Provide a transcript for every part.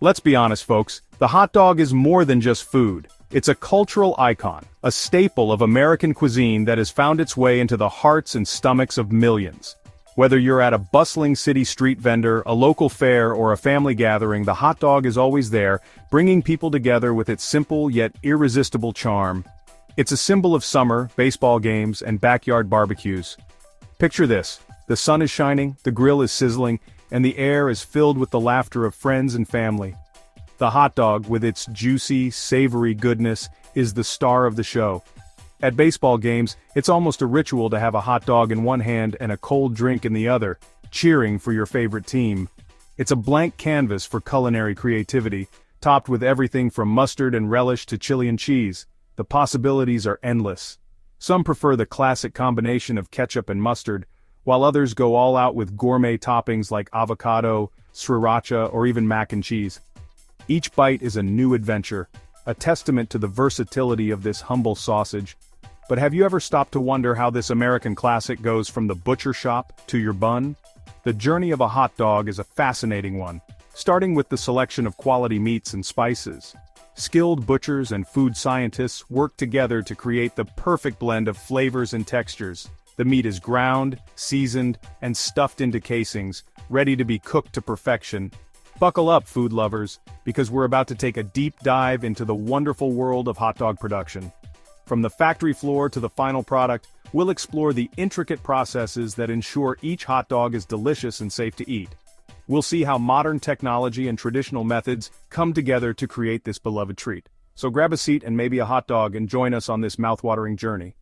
Let's be honest, folks, the hot dog is more than just food. It's a cultural icon, a staple of American cuisine that has found its way into the hearts and stomachs of millions. Whether you're at a bustling city street vendor, a local fair, or a family gathering, the hot dog is always there, bringing people together with its simple yet irresistible charm. It's a symbol of summer, baseball games, and backyard barbecues. Picture this: the sun is shining, the grill is sizzling, and the air is filled with the laughter of friends and family. The hot dog, with its juicy, savory goodness, is the star of the show. At baseball games, it's almost a ritual to have a hot dog in one hand and a cold drink in the other, cheering for your favorite team. It's a blank canvas for culinary creativity, topped with everything from mustard and relish to chili and cheese. The possibilities are endless. Some prefer the classic combination of ketchup and mustard, while others go all out with gourmet toppings like avocado, sriracha, or even mac and cheese. Each bite is a new adventure, a testament to the versatility of this humble sausage. But have you ever stopped to wonder how this American classic goes from the butcher shop to your bun? The journey of a hot dog is a fascinating one, starting with the selection of quality meats and spices. Skilled butchers and food scientists work together to create the perfect blend of flavors and textures. The meat is ground, seasoned, and stuffed into casings, ready to be cooked to perfection. Buckle up, food lovers, because we're about to take a deep dive into the wonderful world of hot dog production. From the factory floor to the final product, we'll explore the intricate processes that ensure each hot dog is delicious and safe to eat. We'll see how modern technology and traditional methods come together to create this beloved treat. So grab a seat and maybe a hot dog and join us on this mouthwatering journey.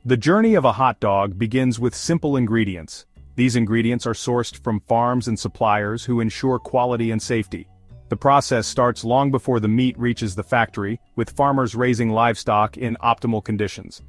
The journey of a hot dog begins with simple ingredients. These ingredients are sourced from farms and suppliers who ensure quality and safety. The process starts long before the meat reaches the factory, with farmers raising livestock in optimal conditions.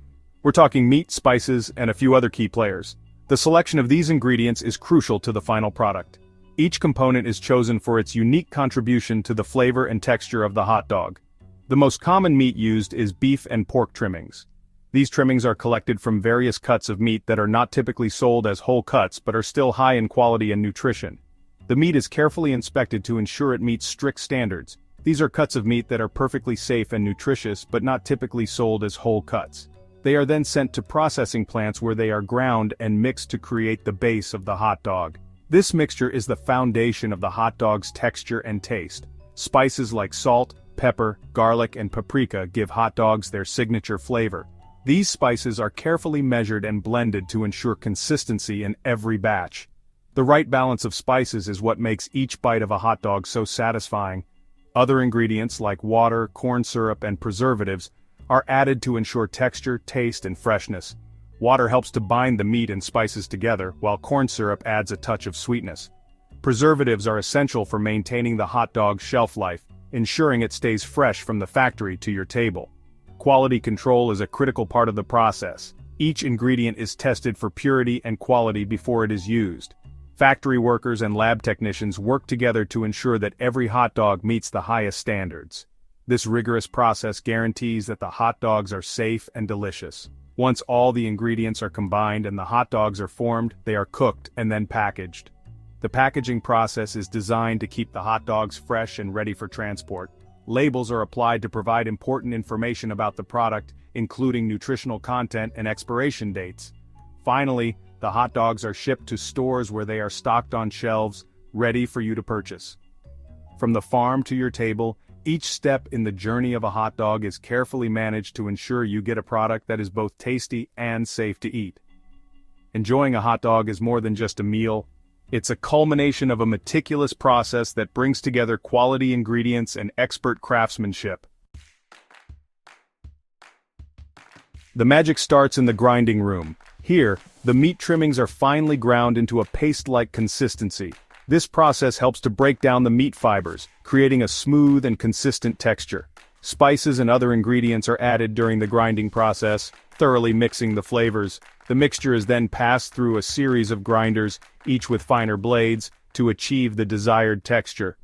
We're talking meat, spices, and a few other key players. The selection of these ingredients is crucial to the final product. Each component is chosen for its unique contribution to the flavor and texture of the hot dog. The most common meat used is beef and pork trimmings. These trimmings are collected from various cuts of meat that are not typically sold as whole cuts but are still high in quality and nutrition. The meat is carefully inspected to ensure it meets strict standards. These are cuts of meat that are perfectly safe and nutritious but not typically sold as whole cuts. They are then sent to processing plants where they are ground and mixed to create the base of the hot dog. This mixture is the foundation of the hot dog's texture and taste. Spices like salt, pepper, garlic, and paprika give hot dogs their signature flavor. These spices are carefully measured and blended to ensure consistency in every batch. The right balance of spices is what makes each bite of a hot dog so satisfying. Other ingredients like water, corn syrup, and preservatives are added to ensure texture, taste, and freshness. Water helps to bind the meat and spices together, while corn syrup adds a touch of sweetness. Preservatives are essential for maintaining the hot dog's shelf life, ensuring it stays fresh from the factory to your table. Quality control is a critical part of the process. Each ingredient is tested for purity and quality before it is used. Factory workers and lab technicians work together to ensure that every hot dog meets the highest standards. This rigorous process guarantees that the hot dogs are safe and delicious. Once all the ingredients are combined and the hot dogs are formed, they are cooked and then packaged. The packaging process is designed to keep the hot dogs fresh and ready for transport. Labels are applied to provide important information about the product, including nutritional content and expiration dates. Finally, the hot dogs are shipped to stores where they are stocked on shelves, ready for you to purchase. From the farm to your table, each step in the journey of a hot dog is carefully managed to ensure you get a product that is both tasty and safe to eat. Enjoying a hot dog is more than just a meal. It's a culmination of a meticulous process that brings together quality ingredients and expert craftsmanship. The magic starts in the grinding room. Here, the meat trimmings are finely ground into a paste-like consistency. This process helps to break down the meat fibers, creating a smooth and consistent texture. Spices and other ingredients are added during the grinding process, thoroughly mixing the flavors. The mixture is then passed through a series of grinders, each with finer blades, to achieve the desired texture.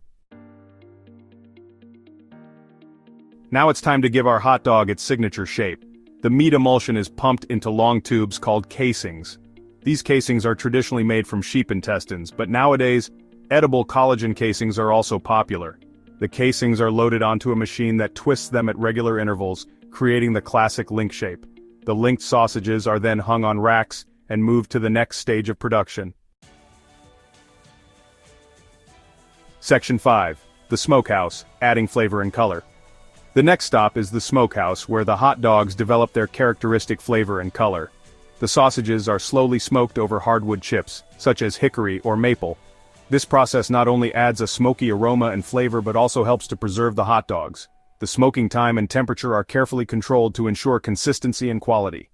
Now it's time to give our hot dog its signature shape. The meat emulsion is pumped into long tubes called casings. These casings are traditionally made from sheep intestines, but nowadays, Edible collagen casings are also popular. The casings are loaded onto a machine that twists them at regular intervals, creating the classic link shape. The linked sausages are then hung on racks and moved to the next stage of production. Section 5. The Smokehouse, adding flavor and color. The next stop is the smokehouse, where the hot dogs develop their characteristic flavor and color. The sausages are slowly smoked over hardwood chips, such as hickory or maple. This process not only adds a smoky aroma and flavor but also helps to preserve the hot dogs. The smoking time and temperature are carefully controlled to ensure consistency and quality.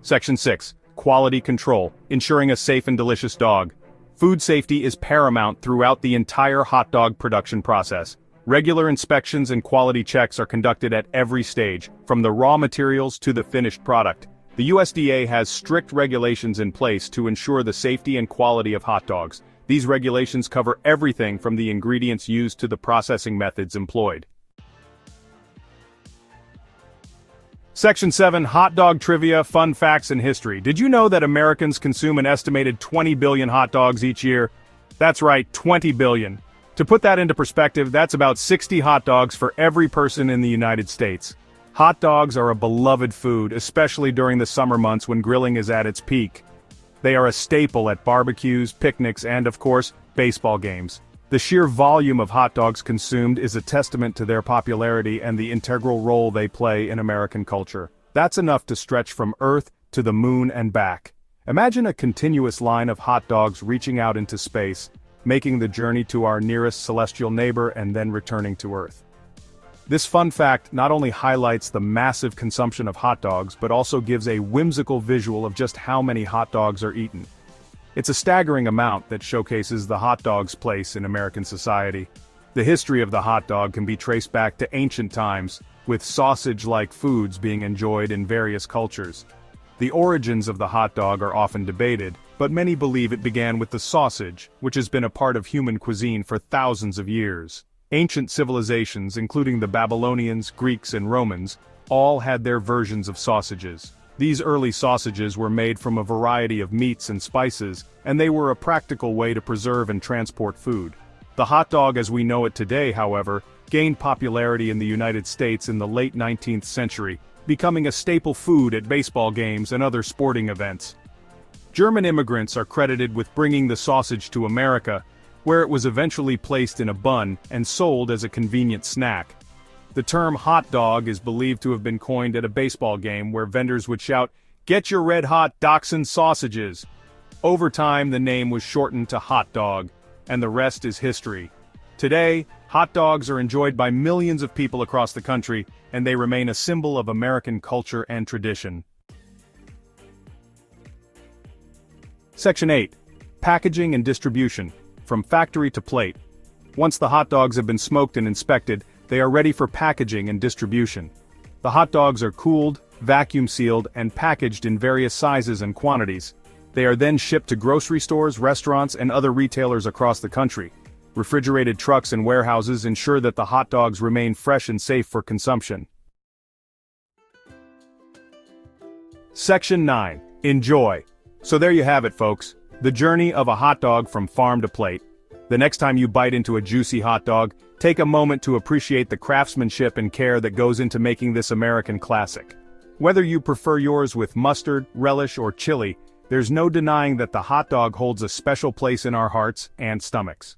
Section 6. Quality control, ensuring a safe and delicious dog. Food safety is paramount throughout the entire hot dog production process. Regular inspections and quality checks are conducted at every stage, from the raw materials to the finished product. The USDA has strict regulations in place to ensure the safety and quality of hot dogs. These regulations cover everything from the ingredients used to the processing methods employed. Section 7. Hot dog trivia, fun facts and history. Did you know that Americans consume an estimated 20 billion hot dogs each year? That's right, 20 billion. To put that into perspective, that's about 60 hot dogs for every person in the United States. Hot dogs are a beloved food, especially during the summer months when grilling is at its peak. They are a staple at barbecues, picnics, and of course, baseball games. The sheer volume of hot dogs consumed is a testament to their popularity and the integral role they play in American culture. That's enough to stretch from Earth to the moon and back. Imagine a continuous line of hot dogs reaching out into space, making the journey to our nearest celestial neighbor and then returning to Earth. This fun fact not only highlights the massive consumption of hot dogs but also gives a whimsical visual of just how many hot dogs are eaten. It's a staggering amount that showcases the hot dog's place in American society. The history of the hot dog can be traced back to ancient times, with sausage-like foods being enjoyed in various cultures. The origins of the hot dog are often debated, but many believe it began with the sausage, which has been a part of human cuisine for thousands of years. Ancient civilizations, including the Babylonians, Greeks, and Romans, all had their versions of sausages. These early sausages were made from a variety of meats and spices, and they were a practical way to preserve and transport food. The hot dog as we know it today, however, gained popularity in the United States in the late 19th century, becoming a staple food at baseball games and other sporting events. German immigrants are credited with bringing the sausage to America, where it was eventually placed in a bun and sold as a convenient snack. The term hot dog is believed to have been coined at a baseball game where vendors would shout, "Get your red-hot Dachshund sausages!" Over time, the name was shortened to hot dog, and the rest is history. Today, hot dogs are enjoyed by millions of people across the country, and they remain a symbol of American culture and tradition. Section 8. Packaging and distribution, from factory to plate. Once the hot dogs have been smoked and inspected, they are ready for packaging and distribution. The hot dogs are cooled, vacuum-sealed, and packaged in various sizes and quantities. They are then shipped to grocery stores, restaurants, and other retailers across the country. Refrigerated trucks and warehouses ensure that the hot dogs remain fresh and safe for consumption. Section 9. Enjoy. So there you have it, folks. The journey of a hot dog from farm to plate. The next time you bite into a juicy hot dog, take a moment to appreciate the craftsmanship and care that goes into making this American classic. Whether you prefer yours with mustard, relish, or chili, there's no denying that the hot dog holds a special place in our hearts and stomachs.